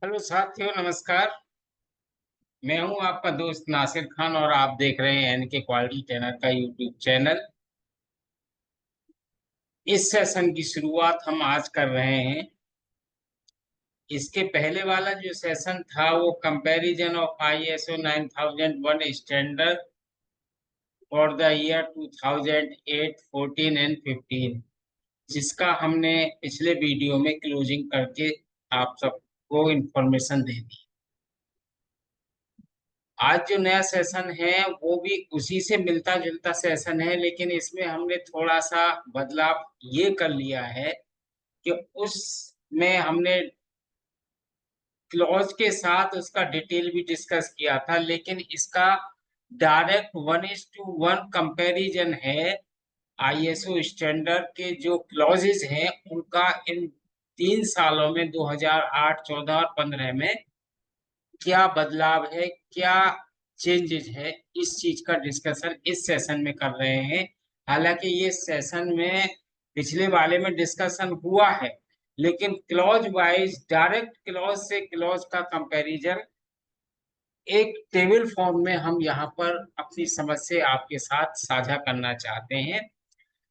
Hello साथियों, नमस्कार। मैं हूं आपका दोस्त नासिर खान और आप देख रहे हैं एनके क्वालिटी ट्रेनर का यूट्यूब चैनल। इस सेशन की शुरुआत हम आज कर रहे हैं। इसके पहले वाला जो सेशन था वो comparison of ISO 9001 standard for the year 2008, 14 and 15, जिसका हमने पिछले वीडियो में क्लोजिंग करके आप सबको इंफॉर्मेशन दे दी। आज जो नया सेशन है वो भी उसी से मिलता जुलता सेशन है, लेकिन इसमें हमने थोड़ा सा बदलाव ये कर लिया है कि उसमें हमने क्लॉज के साथ उसका डिटेल भी डिस्कस किया था, लेकिन इसका डायरेक्ट 1:1 कंपैरिजन है। आईएसओ स्टैंडर्ड के जो क्लॉजेज हैं उनका इन 3 सालों में 2008, 14 और 15 में क्या बदलाव है, क्या चेंजेस है, इस चीज का डिस्कशन इस सेशन में कर रहे हैं। हालांकि ये सेशन में पिछले वाले में डिस्कशन हुआ है, लेकिन क्लॉज वाइज डायरेक्ट क्लॉज से क्लॉज का कंपैरिजन एक टेबल फॉर्म में हम यहाँ पर अपनी समझ से आपके साथ साझा करना चाहते हैं।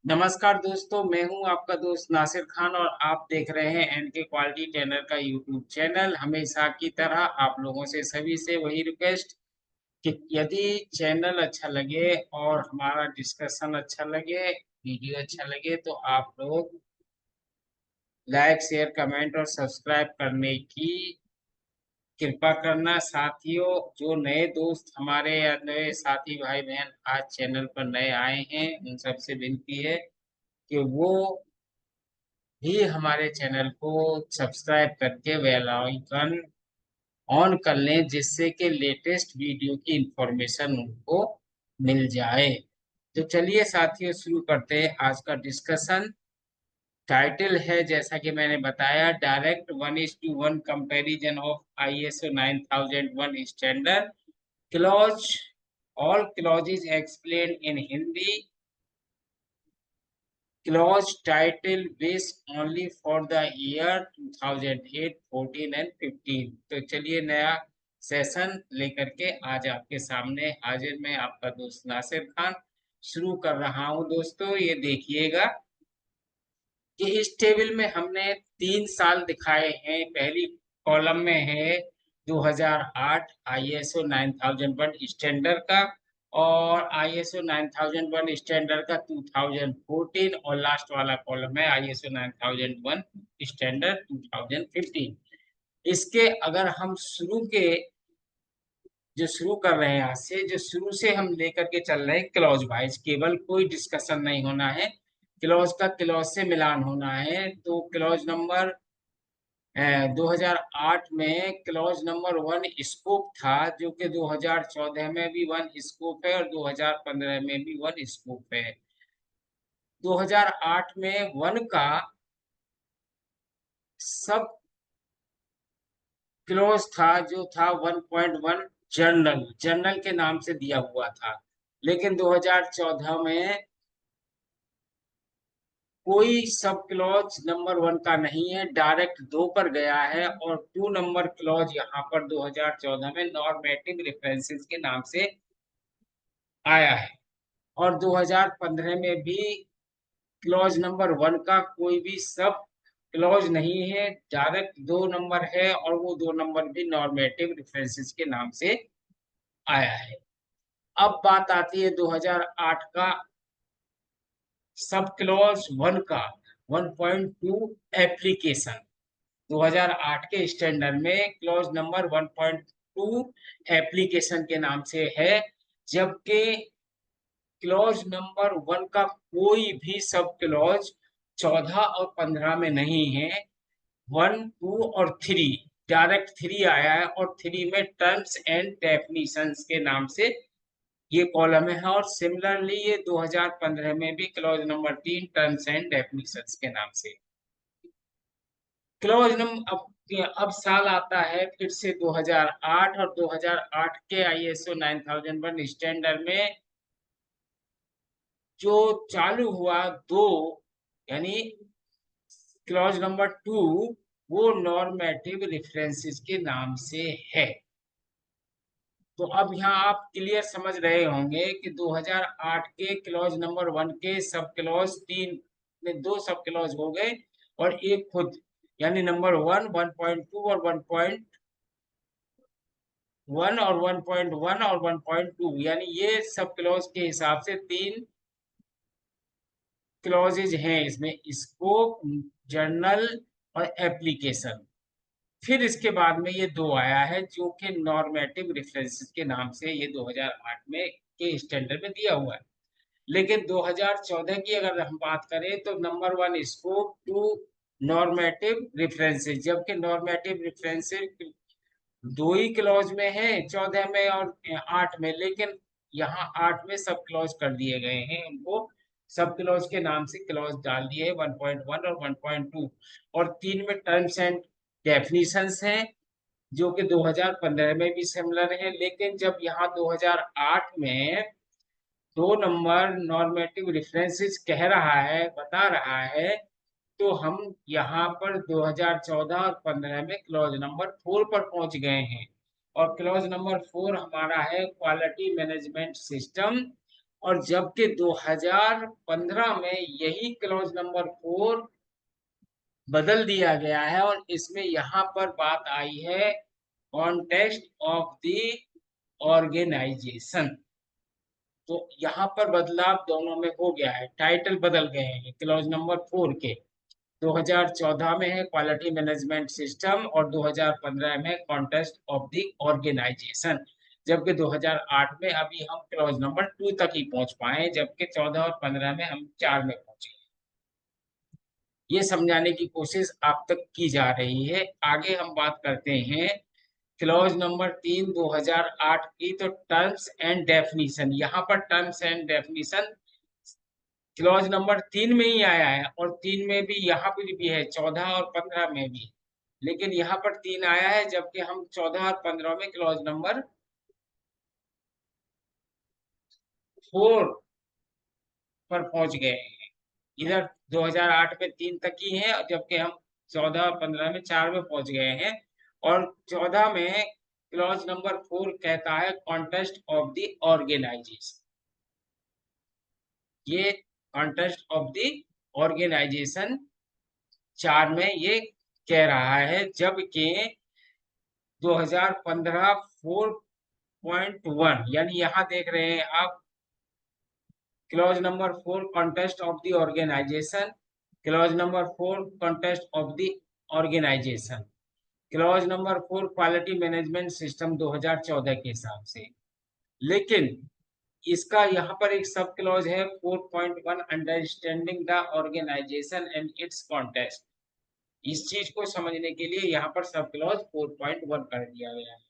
नमस्कार दोस्तों, मैं हूं आपका दोस्त नासिर खान और आप देख रहे हैं एनके क्वालिटी ट्रेनर का यूट्यूब चैनल। हमेशा की तरह आप लोगों से सभी से वही रिक्वेस्ट कि यदि चैनल अच्छा लगे और हमारा डिस्कशन अच्छा लगे, वीडियो अच्छा लगे, तो आप लोग लाइक, शेयर, कमेंट और सब्सक्राइब करने की कृपा करना। साथियों, जो नए दोस्त हमारे या नए साथी भाई बहन आज चैनल पर नए आए हैं, उन सबसे विनती है कि वो भी हमारे चैनल को सब्सक्राइब करके बेल आइकन ऑन कर लें, जिससे कि लेटेस्ट वीडियो की इंफॉर्मेशन उनको मिल जाए। तो चलिए साथियों, शुरू करते हैं आज का डिस्कशन। टाइटल है, जैसा कि मैंने बताया, direct 1:1 comparison of ISO 9001 standard clause, all clauses explain in Hindi, clause title based only for the year 2008, 14 and 15। तो चलिए नया सेशन लेकर के आज आपके सामने हाजिर मैं आपका दोस्त नासिर खान शुरू कर रहा हूं। दोस्तों, ये देखिएगा कि इस टेबल में हमने 3 साल दिखाए हैं। पहली कॉलम में है 2008 आईएसओ 9001 स्टैंडर्ड का, और आईएसओ 9001 स्टैंडर्ड का 2014, और लास्ट वाला कॉलम है आईएसओ 9001 स्टैंडर्ड 2015। इसके अगर हम शुरू कर रहे हैं आज से, जो शुरू से हम लेकर के चल रहे हैं क्लॉज वाइज, केवल कोई डिस्कशन नहीं होना है, क्लॉज का क्लॉज से मिलान होना है। तो क्लॉज नंबर 2008 में क्लॉज नंबर 1 स्कोप था, जो कि 2014 में भी 1 स्कोप है और 2015 में भी 1 स्कोप है। 2008 में 1 का सब क्लॉज था, जो था 1.1 जर्नल जर्नल के नाम से दिया हुआ था। लेकिन 2014 में कोई सब क्लॉज नंबर 1 का नहीं है, डायरेक्ट 2 पर गया है, और 2 नंबर क्लॉज यहाँ पर 2014 में नॉर्मेटिव रेफरेंसेस के नाम से आया है। और 2015 में भी क्लॉज नंबर 1 का कोई भी सब क्लॉज नहीं है, डायरेक्ट 2 नंबर है, और वो 2 नंबर भी नॉर्मेटिव रेफरेंसेस के नाम से आया है। अब बात आती है 2008 का सब क्लॉज 1 का 1.2 एप्लीकेशन। 2008 के स्टैंडर्ड में क्लॉज नंबर 1.2 एप्लीकेशन के नाम से है, जबकि क्लॉज नंबर 1 का कोई भी सब क्लॉज 14 और 15 में नहीं है। 1, 2 और 3, डायरेक्ट 3 आया है, और 3 में टर्म्स एंड डेफिनेशंस के नाम से ये कॉलम है। और सिमिलरली ये 2015 में भी clause number 3 terms and definitions के नाम से। क्लॉज नंबर अब साल आता है फिर से 2008, और 2008 के आईएसओ 9001 स्टैंडर्ड में जो चालू हुआ, दो, यानी क्लॉज नंबर 2 वो नॉर्मेटिव रेफरेंसेस के नाम से है। तो अब यहाँ आप क्लियर समझ रहे होंगे कि 2008 के क्लॉज नंबर 1 के सब क्लॉज 3 में 2 सब क्लॉज हो गए और एक खुद, यानी नंबर 1, 1.2 और 1.1 और 1.1 और 1.2, यानी ये सब क्लॉज के हिसाब से 3 क्लॉजेज हैं इसमें, स्कोप, जर्नल और एप्लीकेशन। फिर इसके बाद में ये 2 आया है जो कि नॉर्मेटिव रेफरेंसेस के नाम से ये 2008 में के स्टैंडर्ड में दिया हुआ है। लेकिन 2014 की अगर हम बात करें तो नंबर 1 स्कोप, 2 नॉर्मेटिव रेफरेंसेस, जबकि नॉर्मेटिव रेफरेंसेस 2 ही क्लॉज में है, 14 में और 8 में, लेकिन यहाँ 8 में सब क्लॉज कर दिए गए हैं, उनको सब क्लॉज के नाम से क्लॉज डाल दिए 1.1 और 1.2। और 3 में टर्म्स एंड डेफिनेशंस हैं जो कि 2015 में भी सिमिलर है, लेकिन जब यहाँ 2008 में 2 नंबर नॉर्मेटिव रेफरेंसेस कह रहा है, बता रहा है, तो हम यहाँ पर 2014 और 15 में क्लॉज नंबर 4 पर पहुंच गए हैं। और क्लॉज नंबर 4 हमारा है क्वालिटी मैनेजमेंट सिस्टम। और जबकि 2015 में यही क्लॉज नंबर 4 बदल दिया गया है और इसमें यहाँ पर बात आई है कॉन्टेक्स्ट ऑफ द ऑर्गेनाइजेशन। तो यहाँ पर बदलाव दोनों में हो गया है, टाइटल बदल गए हैं क्लॉज नंबर 4 के। 2014 में है क्वालिटी मैनेजमेंट सिस्टम और 2015 में कॉन्टेक्स्ट ऑफ द ऑर्गेनाइजेशन, जबकि 2008 में अभी हम क्लॉज नंबर 2 तक ही पहुंच पाए, जबकि 14 और 15 में हम 4 में पहुंचे। ये समझाने की कोशिश आप तक की जा रही है। आगे हम बात करते हैं क्लॉज नंबर 3 2008 की। तो टर्म्स एंड डेफिनीशन, यहाँ पर terms and definition clause number 3 में ही आया है और 3 में भी यहाँ पर भी है, 14 और 15 में भी, लेकिन यहाँ पर 3 आया है, जबकि हम 14 और 15 में क्लॉज नंबर 4 पर पहुंच गए हैं। इधर 2008 में 3 तक ही है, जबकि हम 14 और 15 में 4 में पहुंच गए हैं। और 14 में क्लॉज नंबर 4 कहता है कॉन्टेस्ट ऑफ द ऑर्गेनाइजेशन। ये कॉन्टेस्ट ऑफ द ऑर्गेनाइजेशन 4 में ये कह रहा है, जबकि 2015 4.1, यानी यहाँ देख रहे हैं आप clause number 4 context of the organisation, clause number 4 context of the organisation, clause number 4 quality management system 2014 के हिसाब से। लेकिन इसका यहाँ पर एक सब क्लॉज है 4.1 understanding the organisation and its context. इस चीज को समझने के लिए यहाँ पर सब क्लॉज 4.1 कर दिया गया है।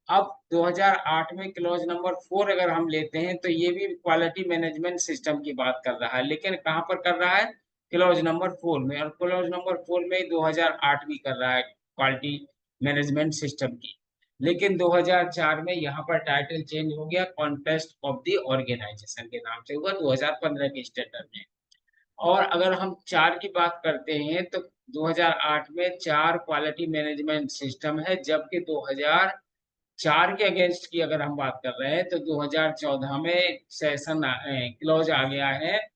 अब 2008 में क्लॉज नंबर 4 अगर हम लेते हैं तो ये भी क्वालिटी मैनेजमेंट सिस्टम की बात कर रहा है, लेकिन कहाँ पर कर रहा है, क्लॉज नंबर 4 में। और क्लॉज नंबर 4 में 2008 भी कर रहा है क्वालिटी मैनेजमेंट सिस्टम की। लेकिन 2004 में यहाँ पर टाइटल चेंज हो गया, कॉन्टेस्ट ऑफ द ऑर्गेनाइजेशन के नाम से हुआ 2015 के स्टैंडर्ड में। और अगर हम 4 की बात करते हैं तो 2008 में 4 क्वालिटी मैनेजमेंट सिस्टम है, जबकि 2004 के अगेंस्ट की अगर हम बात कर रहे हैं तो 2014 में सेशन क्लोज आ गया है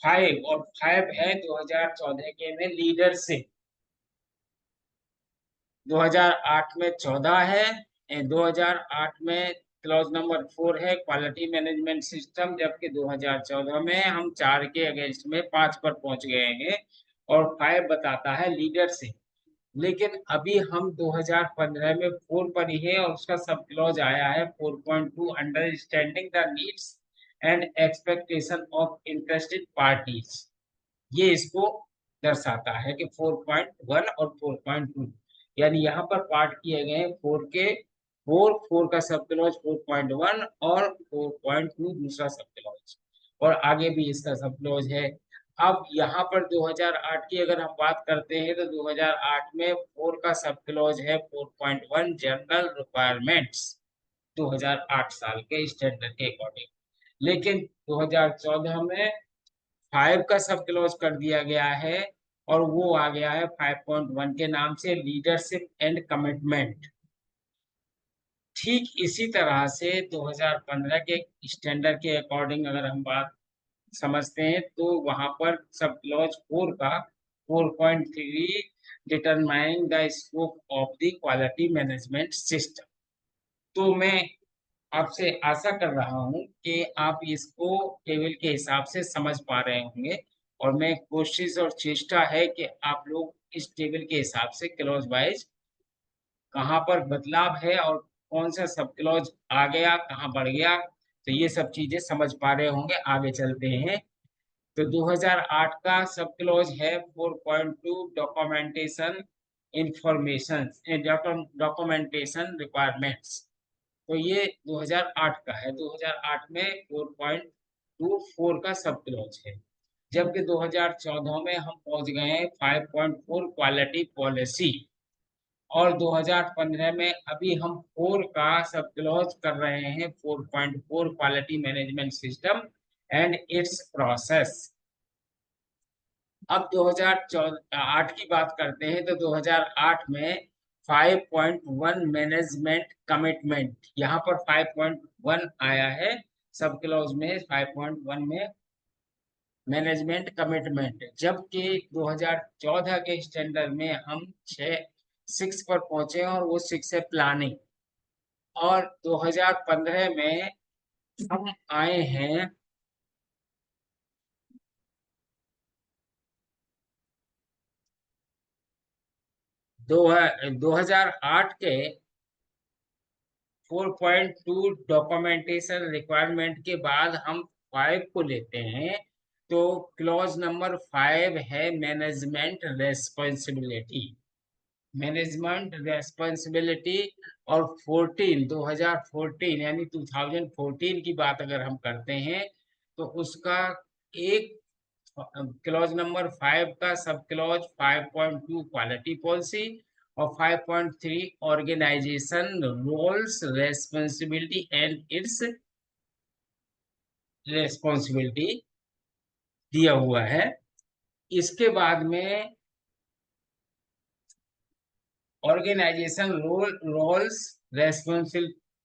5, और 5 है 2014 के में लीडरशिप। 2008 में 14 है, 2008 में क्लॉज नंबर 4 है क्वालिटी मैनेजमेंट सिस्टम, जबकि 2014 में हम 4 के अगेंस्ट में 5 पर पहुंच गए हैं और 5 बताता है लीडरशिप। लेकिन अभी हम 2015 में 4 पर ही है और उसका सब क्लॉज आया है 4.2 understanding the needs and expectation of interested parties. ये इसको दर्शाता है कि 4.1 और 4.2, यानी यहाँ पर पार्ट किए गए हैं 4 के। 4 का सब क्लॉज 4.1 और 4.2 दूसरा सब क्लॉज, और आगे भी इसका सब क्लॉज है। अब यहाँ पर 2008 की अगर हम बात करते हैं तो 2008 में 4 का सब क्लॉज है 4.1 जनरल रिक्वायरमेंट्स 2008 साल के स्टैंडर्ड के अकॉर्डिंग। लेकिन 2014 में 5 का सब क्लोज कर दिया गया है और वो आ गया है 5.1 के नाम से, लीडरशिप एंड कमिटमेंट। ठीक इसी तरह से 2015 के स्टैंडर्ड के अकॉर्डिंग अगर हम बात समझते हैं तो वहां पर सब क्लॉज 4 का 4.3 determining the scope of the quality management system. तो मैं आपसे आशा कर रहा हूं कि आप इसको टेबल के हिसाब से समझ पा रहे होंगे, और मैं कोशिश और चेष्टा है कि आप लोग इस टेबल के हिसाब से क्लॉज वाइज कहाँ पर बदलाव है और कौन सा सब क्लॉज आ गया, कहाँ बढ़ गया, तो ये सब चीजें समझ पा रहे होंगे। आगे चलते हैं। तो 2008 का सब क्लॉज है 4.2 डॉक्यूमेंटेशन इंफॉर्मेशन डॉक्यूमेंटेशन रिक्वायरमेंट्स। तो ये 2008 का है। 2008 में 4.24 का सब क्लॉज है, जबकि 2014 में हम पहुंच गए हैं 5.4 क्वालिटी पॉलिसी, और 2015 में अभी हम 4 का सब क्लॉज कर रहे हैं 4.4 quality management system and it's process. अब 2008 की बात करते हैं तो 2008 में 5.1 मैनेजमेंट कमिटमेंट, यहाँ पर 5.1 आया है सब क्लॉज में, 5.1 में मैनेजमेंट कमिटमेंट, जबकि 2014 के स्टैंडर्ड में हम 6 पर पहुंचे और वो 6 है प्लानिंग। और 2015 में हम आए हैं 2008 के 4.2 डॉक्यूमेंटेशन रिक्वायरमेंट के बाद हम 5 को लेते हैं। तो क्लॉज नंबर 5 है मैनेजमेंट रेस्पॉन्सिबिलिटी। Management responsibility. और 2014 यानी 2014 की बात अगर हम करते हैं तो उसका एक क्लॉज नंबर 5 का सब क्लॉज 5.2 क्वालिटी पॉलिसी और 5.3 organisation roles responsibility and its responsibility दिया हुआ है। इसके बाद में organisation roles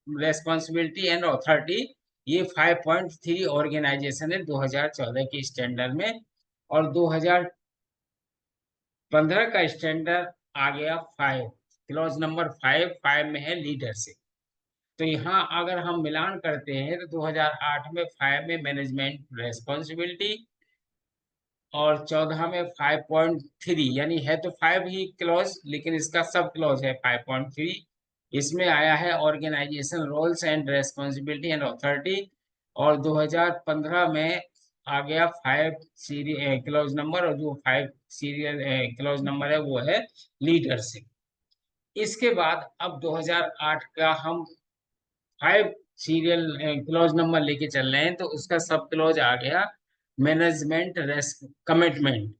responsibility and authority, ये 5.3 ऑर्गेनाइजेशन है 2014 के स्टैंडर्ड में। और 2015 का स्टैंडर्ड आ गया 5, क्लॉज नंबर 5 में है लीडरशिप। तो यहाँ अगर हम मिलान करते हैं तो 2008 में 5 में मैनेजमेंट रेस्पॉन्सिबिलिटी, और 14 में 5.3, यानी है तो 5 ही क्लॉज लेकिन इसका सब क्लॉज है 5.3। इसमें आया है organisation roles and responsibility and authority. और 2015 में आ गया 5 सीरियल क्लॉज नंबर, और जो 5 सीरियल क्लॉज नंबर है वो है लीडरशिप। इसके बाद अब 2008 का हम 5 सीरियल क्लॉज नंबर लेके चल रहे हैं, तो उसका सब क्लॉज आ गया मैनेजमेंट कमिटमेंट।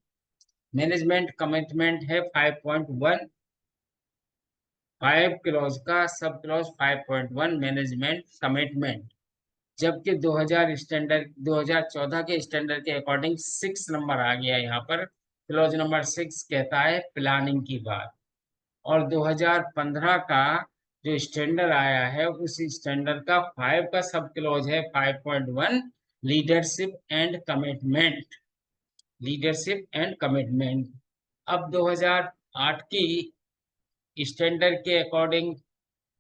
मैनेजमेंट कमिटमेंट है 5.1। 5 क्लॉज का सब क्लॉज 5.1 मैनेजमेंट कमिटमेंट, जबकि 2014 के स्टैंडर्ड के अकॉर्डिंग 6 नंबर आ गया यहाँ पर। क्लॉज नंबर 6 कहता है प्लानिंग की बात। और 2015 का जो स्टैंडर्ड आया है उस स्टैंडर्ड का 5 का सब क्लॉज है 5.1 leadership and commitment. Leadership and commitment. अब 2008 की स्टैंडर्ड के अकॉर्डिंग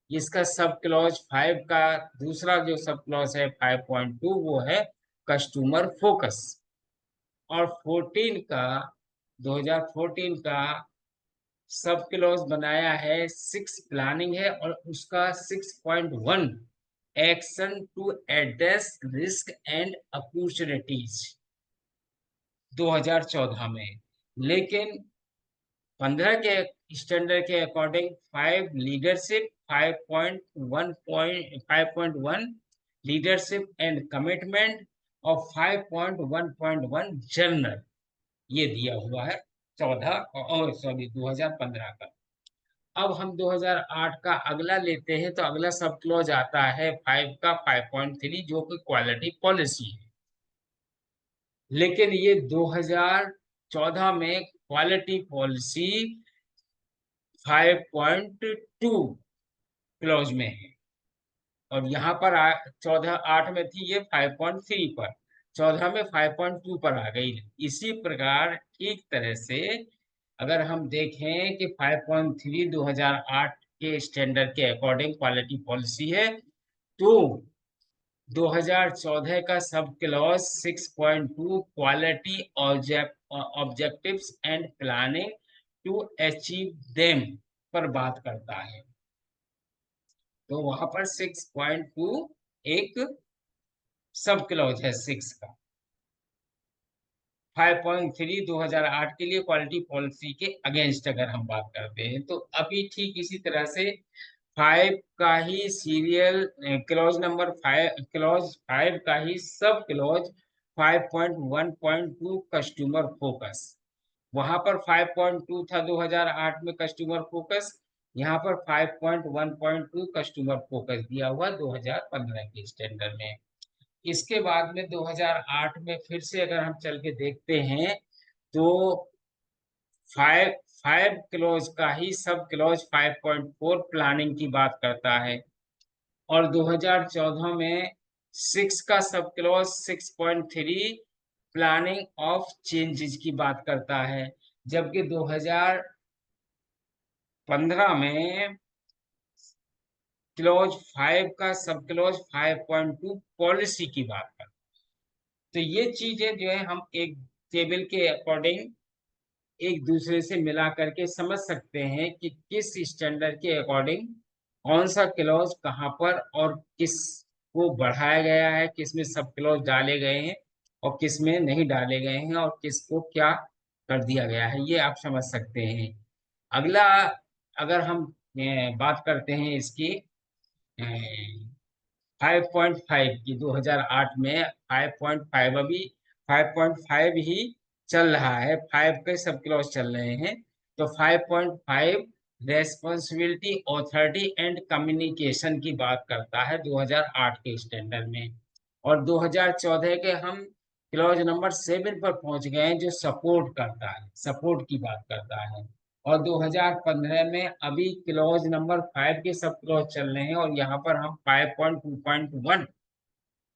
इसका सब क्लॉज 5 का दूसरा जो सब क्लॉज है 5.2 वो है कस्टमर फोकस। और 14 का 2014 का सब क्लॉज बनाया है 6 प्लानिंग है, और उसका 6.1 action to address risk and opportunities 2014 में। लेकिन 15 के स्टैंडर्ड के according 5 leadership, 5.1 leadership and commitment, और 5.1.1 जर्नल, ये दिया हुआ है 14 और सॉरी 2015 का। अब हम 2008 का अगला लेते हैं तो अगला सब क्लॉज आता है 5 का 5.3 जो कि क्वालिटी पॉलिसी है। लेकिन ये 2014 में क्वालिटी पॉलिसी 5.2 क्लॉज में है, और यहाँ पर 14.8 में थी, ये 5.3 पर, 14 में 5.2 पर आ गई। इसी प्रकार ठीक तरह से अगर हम देखें कि 5.3 2008 के स्टैंडर्ड के अकॉर्डिंग क्वालिटी पॉलिसी है, तो 2014 का सब clause 6.2 quality objectives and planning to achieve them पर बात करता है। तो वहां पर 6.2 एक सब क्लॉज है 6 का। 5.3 2008 के लिए क्वालिटी पॉलिसी के अगेंस्ट अगर हम बात करते हैं, तो अभी ठीक इसी तरह से 5 का ही सीरियल क्लॉज नंबर 5, क्लॉज 5 का ही सब क्लॉज 5.1.2 कस्टमर फोकस। वहां पर 5.2 था 2008 में कस्टमर फोकस, यहाँ पर 5.1.2 कस्टमर फोकस दिया हुआ 2015 के स्टैंडर्ड में। इसके बाद में 2008 में फिर से अगर हम चल के देखते हैं, तो 5 क्लोज का ही सब क्लोज 5.4 प्लानिंग की बात करता है, और 2014 में 6 का सब क्लोज 6.3 प्लानिंग ऑफ चेंजेस की बात करता है, जबकि 2015 में क्लोज 5 का सब क्लोज 5.2 पॉलिसी की बात करता है। तो ये चीजें जो है हम एक टेबल के अकॉर्डिंग एक दूसरे से मिला करके समझ सकते हैं कि किस स्टैंडर्ड के अकॉर्डिंग कौन सा क्लॉज कहाँ पर और किस को बढ़ाया गया है, किस में सब क्लॉज डाले गए हैं और किस में नहीं डाले गए हैं, और किस को क्या कर दिया गया है, ये आप समझ सकते हैं। अगला अगर हम बात करते हैं इसकी 5.5 की, 2008 में 5.5, अभी 5.5 ही चल रहा है, 5 के सब क्लॉज चल रहे हैं। तो 5.5 रेस्पॉन्सिबिलिटी ऑथोरिटी एंड कम्युनिकेशन की बात करता है 2008 के स्टैंडर्ड में, और 2014 के हम क्लॉज नंबर 7 पर पहुंच गए हैं, जो सपोर्ट करता है, सपोर्ट की बात करता है। और 2015 में अभी क्लॉज नंबर 5 के सब क्लॉज चल रहे हैं, और यहाँ पर हम 5.2.1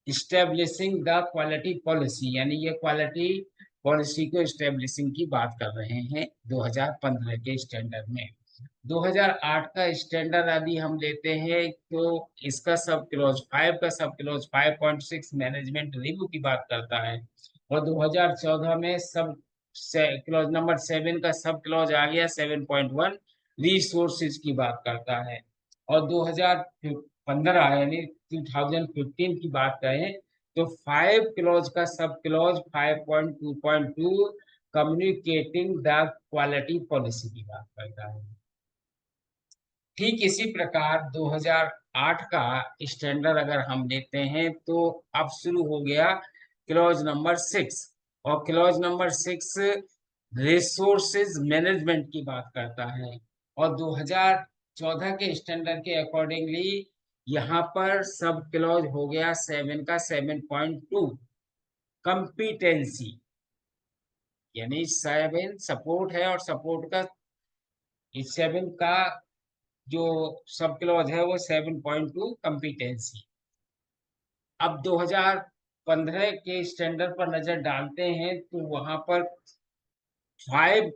इस्टेब्लिशिंग द क्वालिटी पॉलिसी, यानी ये क्वालिटी पॉलिसी को इस्टेब्लिशिंग की बात कर रहे हैं 2015 के स्टैंडर्ड में। 2008 का स्टैंडर्ड अभी हम लेते हैं, तो इसका सब क्लॉज 5 का सब क्लॉज 5.6 मैनेजमेंट रिव्यू की बात करता है, और 2014 में सब क्लॉज नंबर 7 का सब क्लॉज आ गया 7.1 रिसोर्सेज की बात करता है, और 2015 यानी 2015 की बात करें तो 5 क्लॉज का सब clause 5.2.2 communicating the quality policy की बात करता है। ठीक इसी प्रकार 2008 का स्टैंडर्ड अगर हम लेते हैं, तो अब शुरू हो गया क्लॉज नंबर 6, और क्लॉज नंबर 6 रिसोर्सेज मैनेजमेंट की बात करता है, और 2014 के स्टैंडर्ड के अकॉर्डिंगली यहाँ पर सब क्लॉज हो गया 7 का 7.2 कंपिटेंसी, यानी 7 सपोर्ट है, और सपोर्ट का 7 का जो सब क्लॉज है वो 7.2 कंपिटेंसी। अब 2015 के स्टैंडर्ड पर नजर डालते हैं, तो वहां पर 5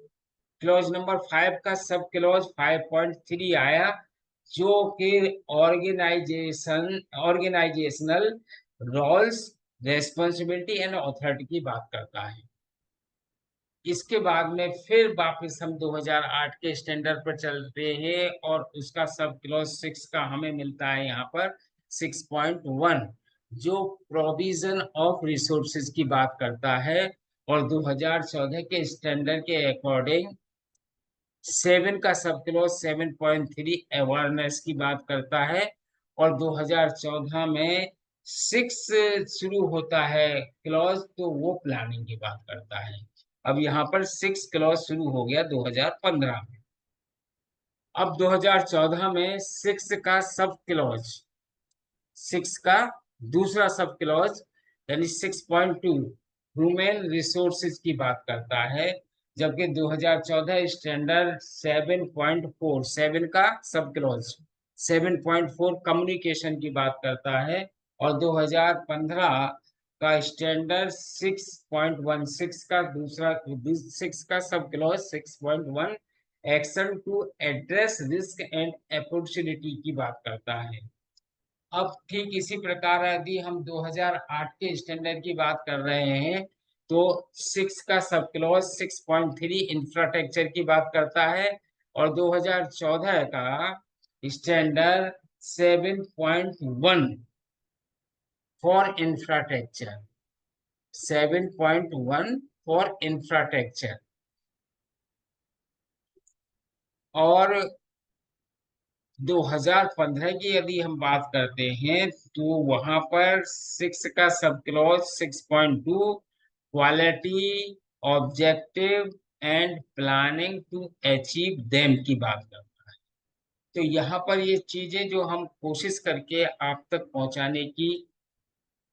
क्लॉज नंबर 5 का सब क्लॉज 5.3 आया, जो कि organisational roles, responsibility and authority की बात करता है। इसके बाद में फिर वापस हम 2008 के स्टैंडर्ड पर चलते हैं, और उसका सब क्लॉज 6 का हमें मिलता है यहाँ पर 6.1, जो प्रोविजन ऑफ रिसोर्सेज की बात करता है, और 2014 के स्टैंडर्ड के अकॉर्डिंग 7 का सब क्लॉज 7.3 अवेयरनेस की बात करता है, और 2014 में 6 शुरू होता है क्लॉज, तो वो प्लानिंग की बात करता है। अब यहाँ पर 6 क्लॉज शुरू हो गया 2015 में। अब 2014 में 6 का सब क्लॉज, 6 का दूसरा सब क्लॉज यानी 6.2 ह्यूमन रिसोर्सेज की बात करता है, जबकि 2014 स्टैंडर्ड 7.4, 7 का सब क्लॉज 7.4 कम्युनिकेशन की बात करता है, और 2015 का स्टैंडर्ड 6.16 का दूसरा 6 का सब clause 6.1 action to address risk and opportunity की बात करता है। अब ठीक इसी प्रकार यदि हम 2008 के स्टैंडर्ड की बात कर रहे हैं, तो 6 का सब क्लॉज 6.3 इंफ्रास्ट्रक्चर की बात करता है, और 2014 का standard 7.1 for infrastructure, 7.1 for infrastructure. और 2015 की यदि हम बात करते हैं, तो वहां पर 6 का सब clause 6.2 quality, objective and planning to achieve them की बात करता है। तो यहाँ पर ये चीजें जो हम कोशिश करके आप तक पहुंचाने की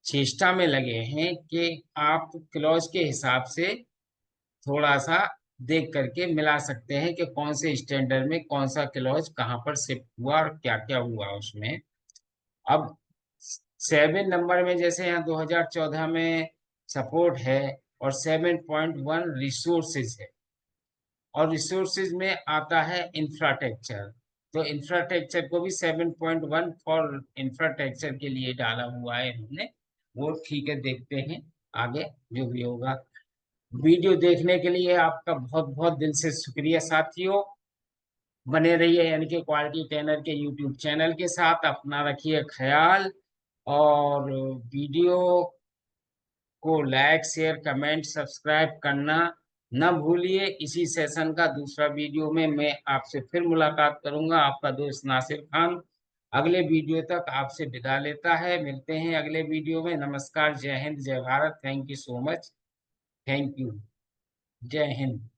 चेष्टा में लगे हैं कि आप क्लॉज के हिसाब से थोड़ा सा देख करके मिला सकते हैं कि कौन से स्टैंडर्ड में कौन सा क्लॉज कहाँ पर शिफ्ट हुआ और क्या क्या हुआ उसमें। अब 7 नंबर में जैसे यहाँ 2014 में सपोर्ट है, और 7.1 रिसोर्सेज है, और रिसोर्सेज में आता है इंफ्रास्ट्रक्चर। तो इंफ्रास्ट्रक्चर को भी 7.1 फॉर इंफ्रास्ट्रक्चर के लिए डाला हुआ है इन्होंने। वो ठीक है, देखते हैं आगे जो भी होगा। वीडियो देखने के लिए आपका बहुत बहुत दिल से शुक्रिया साथियों। बने रहिए यानी कि क्वालिटी ट्रेनर के यूट्यूब चैनल के साथ। अपना रखिए ख्याल, और वीडियो को लाइक शेयर कमेंट सब्सक्राइब करना न भूलिए। इसी सेशन का दूसरा वीडियो में मैं आपसे फिर मुलाकात करूंगा। आपका दोस्त नासिर खान अगले वीडियो तक आपसे विदा लेता है। मिलते हैं अगले वीडियो में। नमस्कार, जय हिंद, जय Bharat, thank you so much, thank you, जय हिंद।